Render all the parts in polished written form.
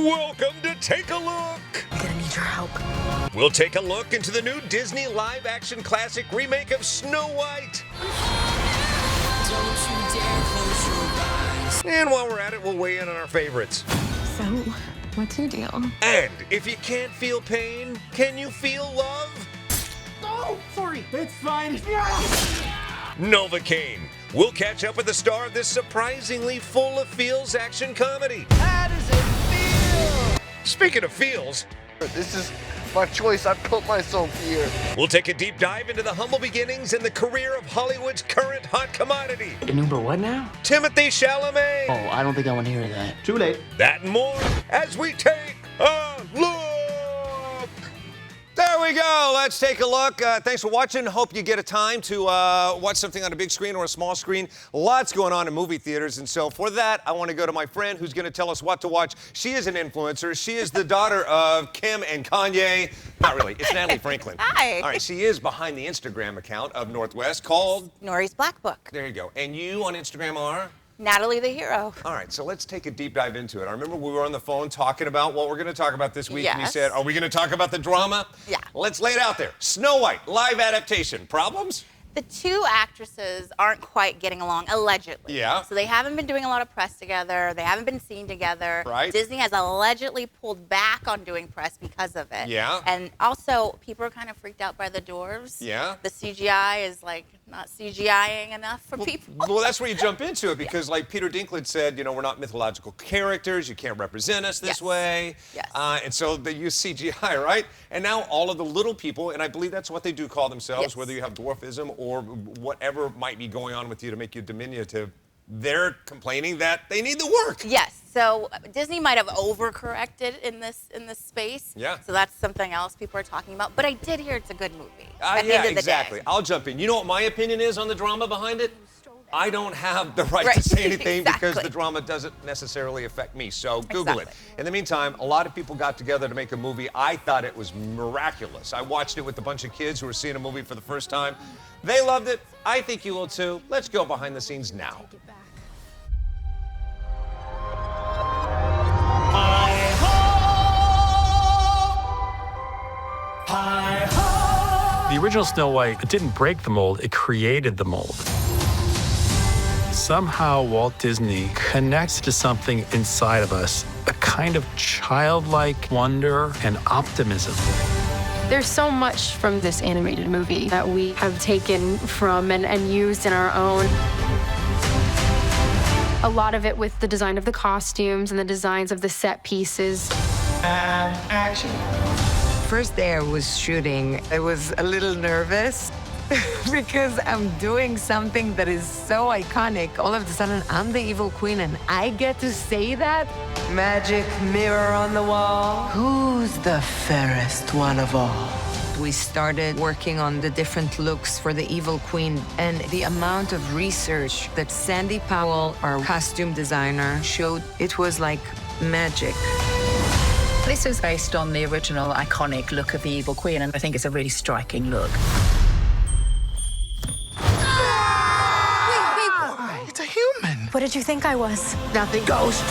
Welcome to Take a Look. I'm gonna need your help. We'll take a look into the new Disney live-action classic remake of Snow White. Don't you dare close your eyes. And while we're at it, we'll weigh in on our favorites. So, what's your deal? And if you can't feel pain, can you feel love? Oh, sorry. It's fine. Novocaine. We'll catch up with the star of this surprisingly full of feels action comedy. How does it feel? Speaking of feels, This is my choice. I put myself here. we'll take a deep dive into the humble beginnings and the career of Hollywood's current hot commodity, An Uber what now? Timothy Chalamet. Oh, I don't think I want to hear that. Too late. That and more as we take a look. There we go. Let's take a look. Thanks for watching. Hope you get a time to watch something on a big screen or a small screen. Lots going on in movie theaters. And so for that, I want to go to my friend who's going to tell us what to watch. She is an influencer. She is the daughter of Kim and Kanye. Not really. It's Natalie Franklin. Hi. All right. She is behind the Instagram account of Northwest called... Nori's Black Book. There you go. And you on Instagram are... Natalie the Hero. All right, so let's take a deep dive into it. I remember we were on the phone talking about what we're going to talk about this week, and you Yes. said, are we going to talk about the drama? Yeah. Let's lay it out there. Snow White, live adaptation. Problems? The two actresses aren't quite getting along, allegedly. Yeah. So they haven't been doing a lot of press together. They haven't been seen together. Right. Disney has allegedly pulled back on doing press because of it. Yeah. And also, people are kind of freaked out by the dwarves. Yeah. The CGI is like not CGIing enough for people. Well, that's where you jump into it because, like Peter Dinklage said, you know, we're not mythological characters. You can't represent us this Yes. way. Yes. And so they use CGI, right? And now all of the little people, and I believe that's what they do call themselves, Yes. whether you have dwarfism or whatever might be going on with you to make you diminutive, they're complaining that they need the work. Yes. So Disney might have overcorrected in this space. Yeah. So that's something else people are talking about. But I did hear it's a good movie. At the Yeah, end of the exactly. day. I'll jump in. You know what my opinion is on the drama behind it? I don't have the right to Right. say anything because Exactly. the drama doesn't necessarily affect me. So Google it. Exactly. In the meantime, a lot of people got together to make a movie. I thought it was miraculous. I watched it with a bunch of kids who were seeing a movie for the first time. They loved it. I think you will too. Let's go behind the scenes now. The original Snow White, it didn't break the mold, it created the mold. Somehow Walt Disney connects to something inside of us, a kind of childlike wonder and optimism. There's so much from this animated movie that we have taken from and used in our own. A lot of it with the design of the costumes and the designs of the set pieces. Action. First day I was shooting, I was a little nervous because I'm doing something that is so iconic. All of a sudden, I'm the evil queen and I get to say that. Magic mirror on the wall. Who's the fairest one of all? We started working on the different looks for the evil queen, and the amount of research that Sandy Powell, our costume designer, showed, it was like magic. This is based on the original iconic look of the Evil Queen, and I think it's a really striking look. It's a human. What did you think I was? Nothing. Ghost.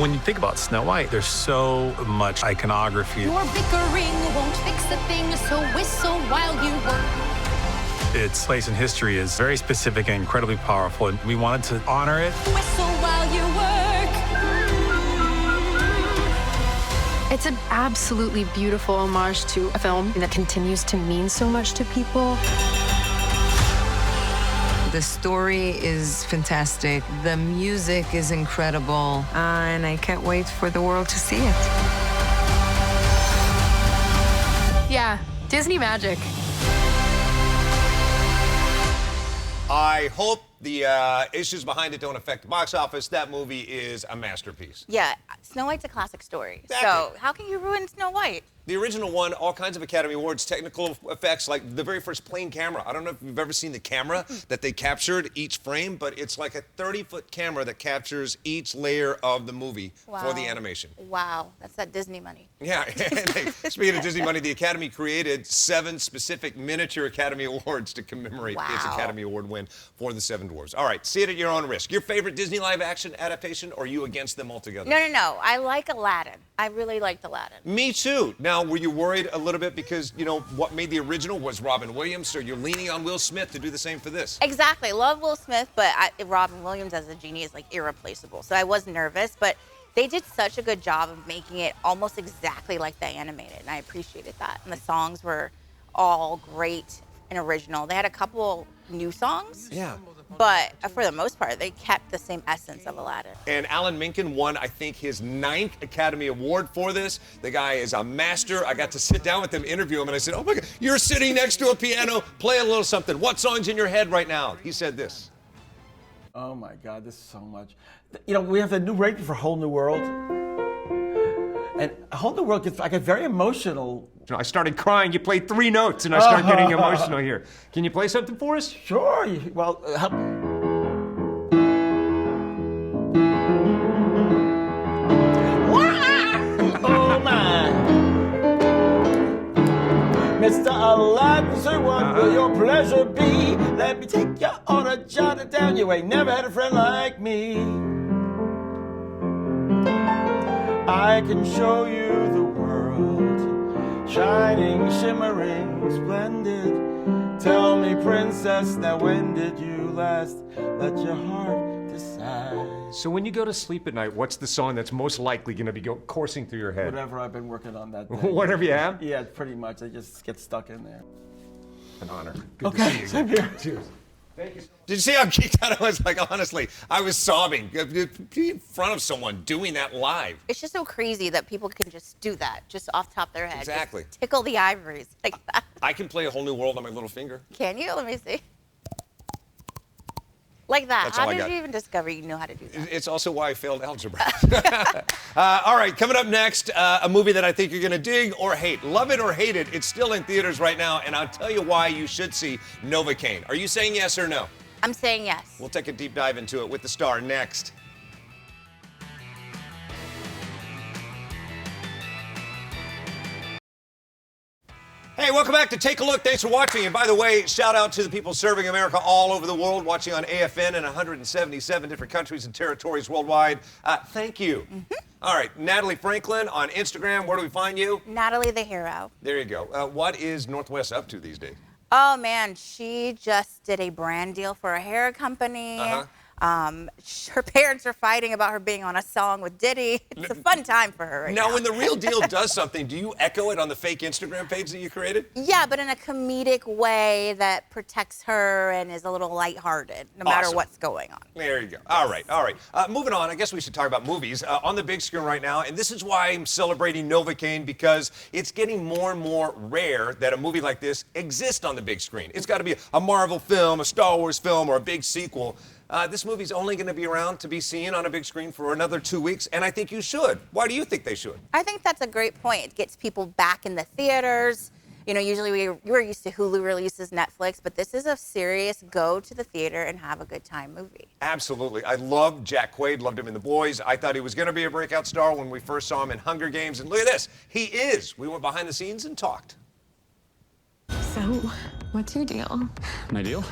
When you think about Snow White, there's so much iconography. Your bickering won't fix a thing, so whistle while you work. Its place in history is very specific and incredibly powerful, and we wanted to honor it. Whistle while you work. It's an absolutely beautiful homage to a film that continues to mean so much to people. The story is fantastic. The music is incredible. And I can't wait for the world to see it. Yeah, Disney magic. I hope the issues behind it don't affect the box office. That movie is a masterpiece. Yeah, Snow White's a classic story. Exactly. So how can you ruin Snow White? The original won all kinds of Academy Awards, technical effects, like the very first plane camera. I don't know if you've ever seen the camera that they captured each frame, but it's like a 30-foot camera that captures each layer of the movie for the animation. Wow, that's that Disney money. Yeah, speaking of Disney money, the Academy created 7 specific miniature Academy Awards to commemorate its Academy Award win for The Seven Dwarfs. All right, see it at your own risk. Your favorite Disney live-action adaptation, or are you against them altogether? No. I like Aladdin. I really liked Aladdin. Me too. Now, were you worried a little bit because, you know, what made the original was Robin Williams, so you're leaning on Will Smith to do the same for this? Exactly. Love Will Smith, but Robin Williams as a genie is like irreplaceable. So I was nervous, but they did such a good job of making it almost exactly like they animated, and I appreciated that. And the songs were all great and original. They had a couple new songs. Yeah. But for the most part, they kept the same essence of Aladdin. And Alan Menken won, I think, his 9th Academy Award for this. The guy is a master. I got to sit down with him, interview him, and I said, oh my God, you're sitting next to a piano, play a little something. What song's in your head right now? He said this. Oh my God, this is so much. You know, we have a new rating for Whole New World. And A Whole New World, I get very emotional. I started crying. You played 3 notes, and I started getting emotional here. Can you play something for us? Sure. Well, help. Oh my. Mr. Aladdin, sir, what will your pleasure be? Let me take you on a journey down. You ain't never had a friend like me. I can show you the world, shining, shimmering, splendid. Tell me, princess, now when did you last let your heart decide? So when you go to sleep at night, what's the song that's most likely going to be coursing through your head? Whatever I've been working on that day. Whatever you have? Yeah, pretty much. I just get stuck in there. An honor. Good Okay, to see you. same here. Cheers. Thank you. Did you see how geeked out I was? Like, honestly, I was sobbing in front of someone doing that live. It's just so crazy that people can just do that, just off the top of their head. Exactly. Just tickle the ivories like that. I can play A Whole New World on my little finger. Can you? Let me see. Like that. That's all How I did got. you even discover you know how to do that? It's also why I failed algebra. All right, coming up next, a movie that I think you're going to dig or hate. Love it or hate it, it's still in theaters right now, and I'll tell you why you should see Novocaine. Are you saying yes or no? I'm saying yes. We'll take a deep dive into it with the star next. Hey, welcome back to Take a Look. Thanks for watching. And by the way, shout out to the people serving America all over the world, watching on AFN in 177 different countries and territories worldwide. Thank you. All right, Natalie Franklin on Instagram. Where do we find you? Natalie the Hero. There you go. What is Northwest up to these days? Oh, man, she just did a brand deal for a hair company. Her parents are fighting about her being on a song with Diddy. It's a fun time for her right now. Now, when the real deal does something, do you echo it on the fake Instagram page that you created? Yeah, but in a comedic way that protects her and is a little lighthearted, no matter what's going on. There you go. All right. Moving on, I guess we should talk about movies on the big screen right now. And this is why I'm celebrating Novocaine, because it's getting more and more rare that a movie like this exists on the big screen. It's got to be a Marvel film, a Star Wars film, or a big sequel. This movie's only going to be around to be seen on a big screen for another 2 weeks, and I think you should. Why do you think they should? I think that's a great point. It gets people back in the theaters. You know, usually we're used to Hulu releases, Netflix, but this is a serious go to the theater and have a good time movie. Absolutely. I loved Jack Quaid, loved him in The Boys. I thought he was going to be a breakout star when we first saw him in Hunger Games, and look at this. He is. We went behind the scenes and talked. So, what's your deal? My deal?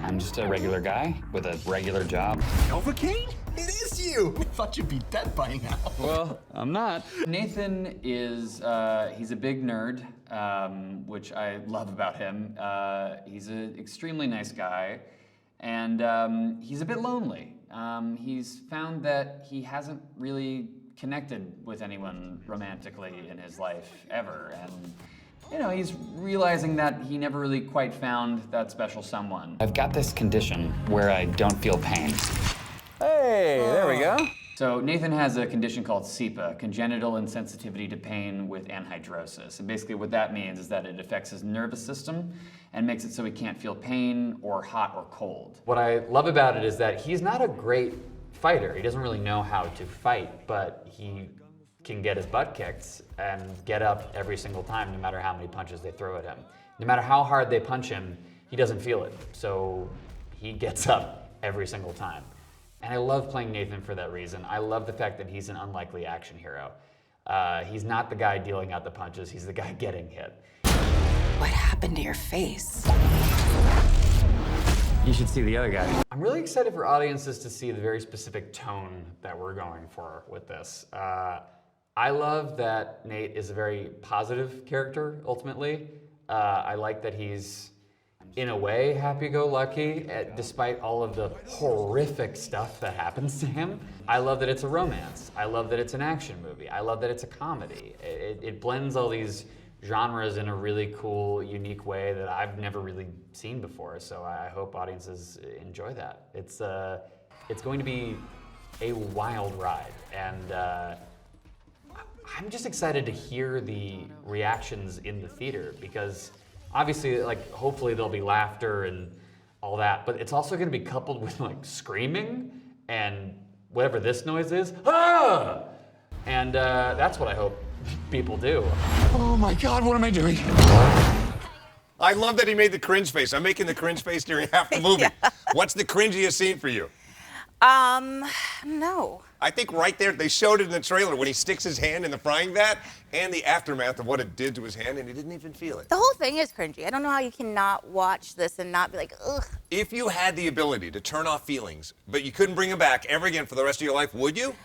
I'm just a regular guy with a regular job. Novocaine? It is you! I thought you'd be dead by now. Well, I'm not. Nathan is, he's a big nerd, which I love about him. He's an extremely nice guy, and he's a bit lonely. He's found that he hasn't really connected with anyone romantically in his life, ever, and you know, he's realizing that he never really quite found that special someone. I've got this condition where I don't feel pain. Hey, there we go. So Nathan has a condition called CIPA, congenital insensitivity to pain with anhidrosis. And basically what that means is that it affects his nervous system and makes it so he can't feel pain or hot or cold. What I love about it is that he's not a great fighter. He doesn't really know how to fight, but he can get his butt kicked and get up every single time, no matter how many punches they throw at him. No matter how hard they punch him, he doesn't feel it. So he gets up every single time. And I love playing Nathan for that reason. I love the fact that he's an unlikely action hero. He's not the guy dealing out the punches, he's the guy getting hit. What happened to your face? You should see the other guy. I'm really excited for audiences to see the very specific tone that we're going for with this. I love that Nate is a very positive character, ultimately. I like that he's, in a way, happy-go-lucky, despite all of the horrific stuff that happens to him. I love that it's a romance. I love that it's an action movie. I love that it's a comedy. It blends all these genres in a really cool, unique way that I've never really seen before. So I hope audiences enjoy that. It's going to be a wild ride, and I'm just excited to hear the reactions in the theater, because obviously, like, hopefully there'll be laughter and all that, but it's also going to be coupled with like screaming and whatever this noise is. Ah! And that's what I hope people do. Oh my God, what am I doing? I love that he made the cringe face. I'm making the cringe face during half the movie. Yeah. What's the cringiest scene for you? No. I think right there, they showed it in the trailer when he sticks his hand in the frying vat and the aftermath of what it did to his hand, and he didn't even feel it. The whole thing is cringy. I don't know how you cannot watch this and not be like, ugh. If you had the ability to turn off feelings, but you couldn't bring them back ever again for the rest of your life, would you?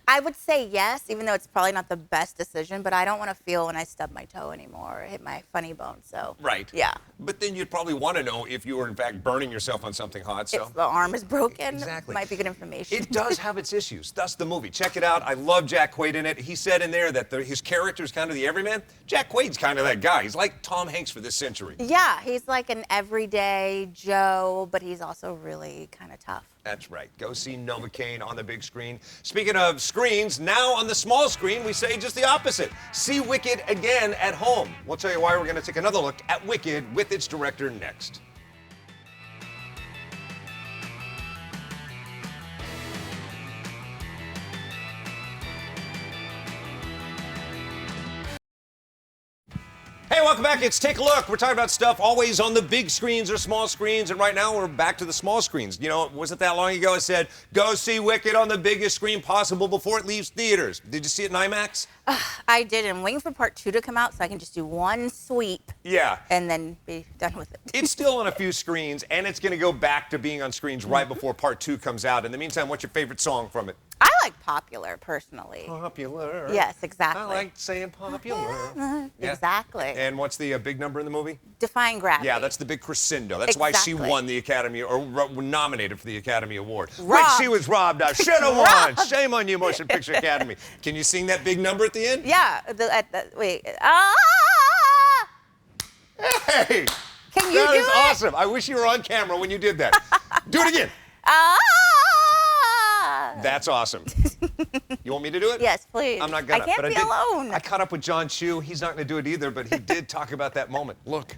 I would say yes, even though it's probably not the best decision, but I don't want to feel when I stub my toe anymore or hit my funny bone, so. Right. Yeah. But then you'd probably want to know if you were in fact burning yourself on something hot, so. If the arm is broken, Exactly. might be good information. It does have its issues. Thus the movie. Check it out. I love Jack Quaid in it. He said in there that his character is kind of the everyman. Jack Quaid's kind of that guy. He's like Tom Hanks for this century. Yeah, he's like an everyday Joe, but he's also really kind of tough. That's right. Go see Novocaine on the big screen. Speaking of screens, now on the small screen, we say just the opposite. See Wicked again at home. We'll tell you why we're going to take another look at Wicked with its director next. Hey, welcome back. It's Take a Look. We're talking about stuff always on the big screens or small screens, and right now we're back to the small screens. You know, it wasn't that long ago I said, go see Wicked on the biggest screen possible before it leaves theaters. Did you see it in IMAX? I did. I'm waiting for part 2 to come out so I can just do one sweep. Yeah. And then be done with it. It's still on a few screens, and it's going to go back to being on screens right before part 2 comes out. In the meantime, what's your favorite song from it? I like Popular, personally. Popular. Yes, exactly. I like saying popular. Yeah. Exactly. And what's the big number in the movie? Defying Gravity. Yeah, that's the big crescendo. That's why she Exactly. won the Academy, or nominated for the Academy Award. Robbed. Which she was robbed of. Should have won. Robbed. Shame on you, Motion Picture Academy. Can you sing that big number at the end? Yeah. Wait. Hey! Can you That do is it? awesome. I wish you were on camera when you did that. Do it again. That's awesome. You want me to do it? Yes, please. I'm not gonna. I can't but be I did, alone. I caught up with John Chu. He's not gonna do it either, but he did talk about that moment. Look.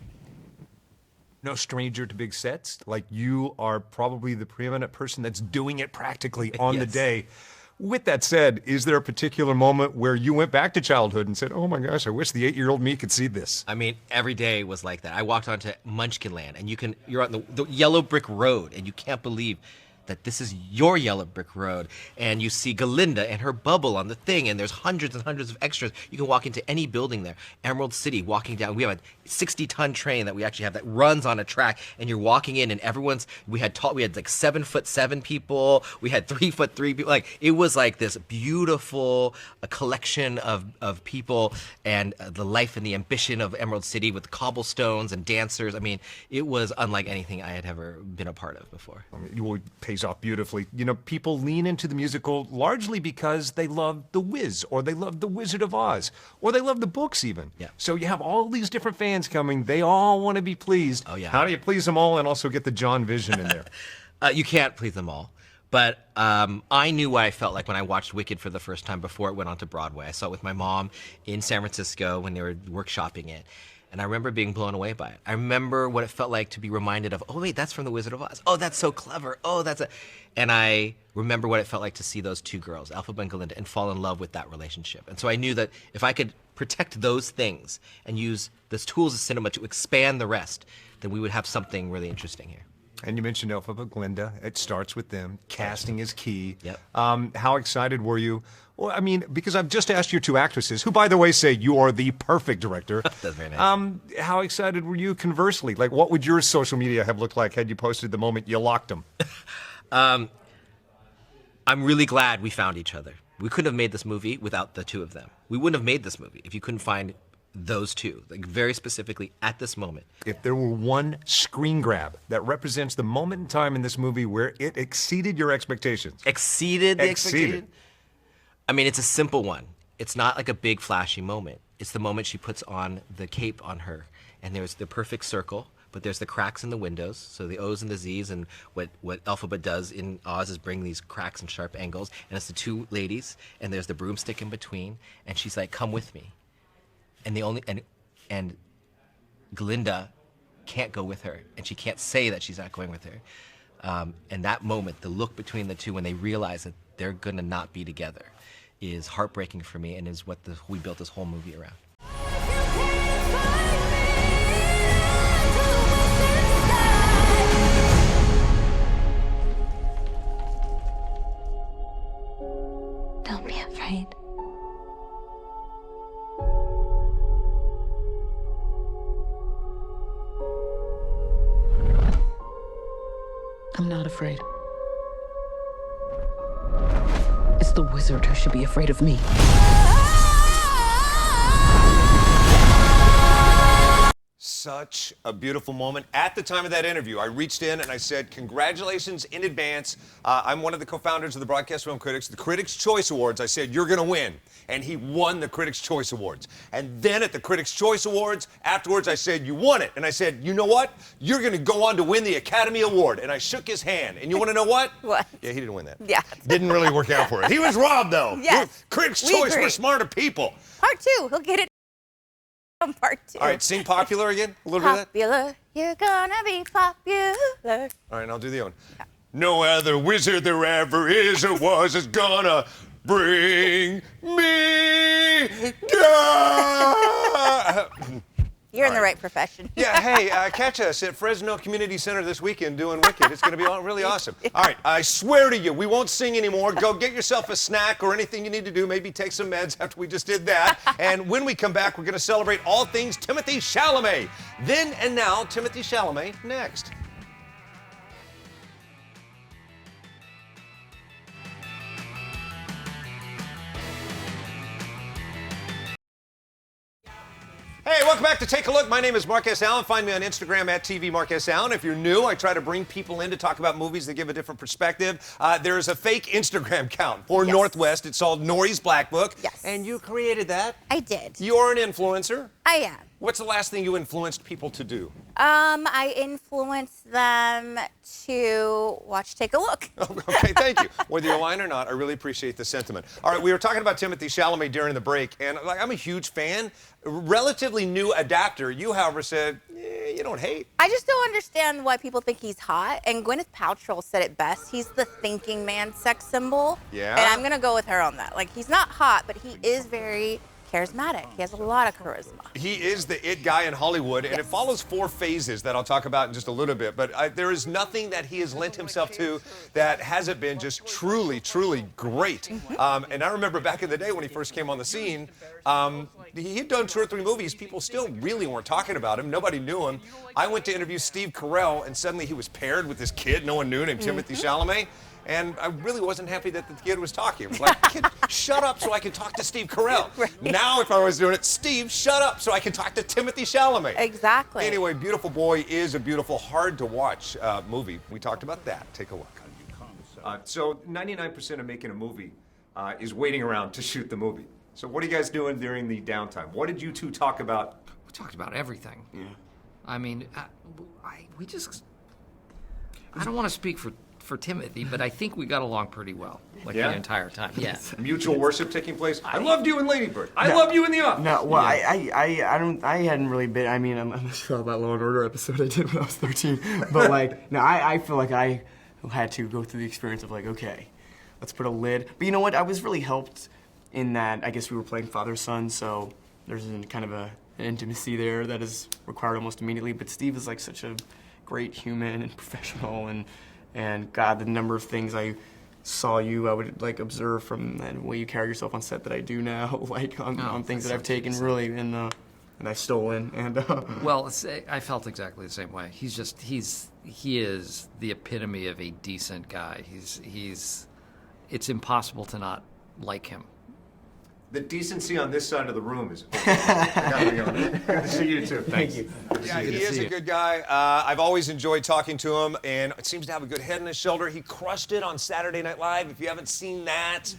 No stranger to big sets. Like, you are probably the preeminent person that's doing it practically on the Yes. day. With that said, is there a particular moment where you went back to childhood and said, oh my gosh, I wish the 8-year-old me could see this? I mean, every day was like that. I walked onto Munchkinland, and you're on the yellow brick road, and you can't believe that this is your yellow brick road, and you see Galinda and her bubble on the thing, and there's hundreds and hundreds of extras. You can walk into any building there. Emerald City, walking down, we have a 60-ton train that we actually have that runs on a track, and you're walking in, and we had like 7'7" people, we had 3'3" people. Like, it was like this beautiful collection of people, and the life and the ambition of Emerald City with cobblestones and dancers. I mean, it was unlike anything I had ever been a part of before. I mean, you pays off beautifully. You know, people lean into the musical largely because they love The Wiz, or they love The Wizard of Oz, or they love the books even. Yeah. So you have all these different fans coming. They all want to be pleased. Oh, yeah. How do you please them all and also get the John Vision in there? You can't please them all. But I knew what I felt like when I watched Wicked for the first time before it went on to Broadway. I saw it with my mom in San Francisco when they were workshopping it. And I remember being blown away by it. I remember what it felt like to be reminded of, oh wait, that's from The Wizard of Oz. Oh, that's so clever. Oh, that's a... And I remember what it felt like to see those two girls, Elphaba and Galinda, and fall in love with that relationship. And so I knew that if I could protect those things and use those tools of cinema to expand the rest, then we would have something really interesting here. And you mentioned Elphaba, Glinda. It starts with them. Casting is key. Yep. How excited were you? Well, I mean, because I've just asked your two actresses, who, by the way, say you are the perfect director. That's very nice. How excited were you conversely? Like, what would your social media have looked like had you posted the moment you locked them? I'm really glad we found each other. We couldn't have made this movie without the two of them. We wouldn't have made this movie if you couldn't find those two, like very specifically at this moment. If there were one screen grab that represents the moment in time in this movie where it exceeded your expectations. Exceeded the expectation? I mean, it's a simple one. It's not like a big flashy moment. It's the moment she puts on the cape on her, and there's the perfect circle, but there's the cracks in the windows, so the O's and the Z's, and what Elphaba does in Oz is bring these cracks and sharp angles, and it's the two ladies, and there's the broomstick in between, and she's like, come with me. And Galinda can't go with her, and she can't say that she's not going with her. And that moment, the look between the two when they realize that they're gonna not be together, is heartbreaking for me, and is what we built this whole movie around. Don't be afraid. I'm not afraid. It's the wizard who should be afraid of me. Such a beautiful moment. At the time of that interview, I reached in and I said, congratulations in advance. I'm one of the co-founders of the Broadcast Film Critics, the Critics' Choice Awards. I said, you're going to win. And he won the Critics' Choice Awards. And then at the Critics' Choice Awards, afterwards, I said, you won it. And I said, you know what? You're going to go on to win the Academy Award. And I shook his hand. And you want to know what? What? Yeah, he didn't win that. Yeah. Didn't really work out for it. He was robbed, though. Yes. Critics' We Choice, agree. we're smarter people. Part 2, he'll get it on part 2. All right, sing Popular again. A little bit of that. Popular, you're gonna be popular. All right, and I'll do the other one. No other wizard there ever is or was is gonna bring me down. You're in the right profession. Yeah, hey, catch us at Fresno Community Center this weekend doing Wicked. It's going to be really awesome. All right, I swear to you, we won't sing anymore. Go get yourself a snack or anything you need to do. Maybe take some meds after we just did that. And when we come back, we're going to celebrate all things Timothée Chalamet. Then and now, Timothée Chalamet next. Hey, welcome back to Take a Look. My name is Mark S. Allen. Find me on Instagram at TV Mark S. Allen. If you're new, I try to bring people in to talk about movies that give a different perspective. There's a fake Instagram account for Northwest. It's called Nori's Black Book. Yes. And you created that. I did. You're an influencer. I am. What's the last thing you influenced people to do? I influenced them to watch Take a Look. Okay, thank you. Whether you align or not, I really appreciate the sentiment. All right, we were talking about Timothée Chalamet during the break, and I'm a huge fan. Relatively new adapter. You, however, said, you don't hate. I just don't understand why people think he's hot. And Gwyneth Paltrow said it best. He's the thinking man sex symbol. Yeah. And I'm going to go with her on that. Like, he's not hot, but he is very charismatic. He has a lot of charisma. He is the it guy in Hollywood, and it follows 4 phases that I'll talk about in just a little bit. But there is nothing that he has lent himself to that hasn't been just truly, truly great. And I remember back in the day when he first came on the scene, he had done 2 or 3 movies. People still really weren't talking about him. Nobody knew him. I went to interview Steve Carell, and suddenly he was paired with this kid no one knew named Timothée Chalamet. And I really wasn't happy that the kid was talking. I was like, kid, shut up so I can talk to Steve Carell. Right. Now, if I was doing it, Steve, shut up so I can talk to Timothée Chalamet. Exactly. Anyway, Beautiful Boy is a beautiful, hard-to-watch movie. We talked about that. Take a look. So 99% of making a movie is waiting around to shoot the movie. So what are you guys doing during the downtime? What did you two talk about? We talked about everything. Yeah. I mean, I don't want to speak for for Timothy, but I think we got along pretty well, like Yeah? the entire time. Yeah. Mutual worship taking place. I loved you in Lady Bird. I loved you in The Office. No, well, I hadn't really been. I mean, I'm sure about Law and Order episode I did when I was 13, but like, no, I feel like I had to go through the experience of like, okay, let's put a lid. But you know what? I was really helped in that I guess we were playing father-son, so there's kind of an intimacy there that is required almost immediately. But Steve is like such a great human and professional, and God, the number of things I would like observe from the way you carry yourself on set that I do now, like on things that I've taken really and I've stolen and. Well, I felt exactly the same way. He is the epitome of a decent guy. It's impossible to not like him. The decency on this side of the room is. I gotta be honest. Good to see you too. Thank you. Yeah, he is a good guy. I've always enjoyed talking to him, and it seems to have a good head on his shoulder. He crushed it on Saturday Night Live. If you haven't seen that,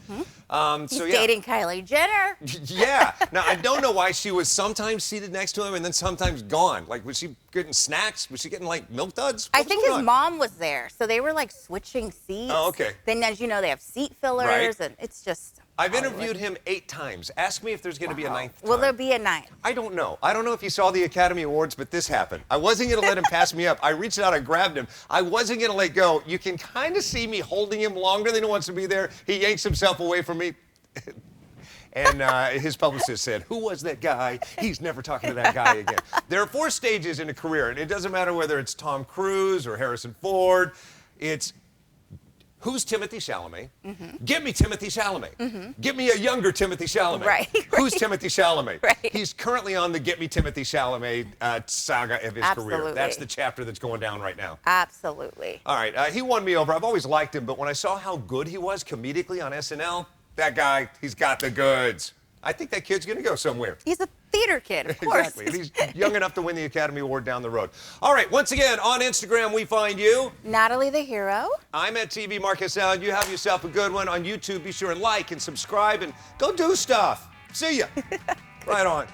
He's dating Kylie Jenner. Yeah. Now I don't know why she was sometimes seated next to him and then sometimes gone. Like, was she getting snacks? Was she getting like milk duds? I think his mom was there, so they were like switching seats. Oh, okay. Then, as you know, they have seat fillers, Right. and it's just. I've interviewed him 8 times. Ask me if there's going to be a 9th time. Will there be a 9th? I don't know. I don't know if you saw the Academy Awards, but this happened. I wasn't going to let him pass me up. I reached out, I grabbed him. I wasn't going to let go. You can kind of see me holding him longer than he wants to be there. He yanks himself away from me. And his publicist said, "Who was that guy? He's never talking to that guy again." There are 4 stages in a career, and it doesn't matter whether it's Tom Cruise or Harrison Ford. It's who's Timothy Chalamet? Give me Timothy Chalamet. Give me a younger Timothy Chalamet. Right. Who's Timothy Chalamet? Right. He's currently on the Get Me Timothy Chalamet saga of his career. Absolutely. That's the chapter that's going down right now. Absolutely. All right, he won me over. I've always liked him, but when I saw how good he was comedically on SNL, that guy, he's got the goods. I think that kid's going to go somewhere. He's a theater kid, of course. Exactly. And he's young enough to win the Academy Award down the road. All right, once again, on Instagram, we find you. Natalie the Hero. I'm at TV Marcus Allen. You have yourself a good one. On YouTube, be sure and like and subscribe and go do stuff. See ya. Right on.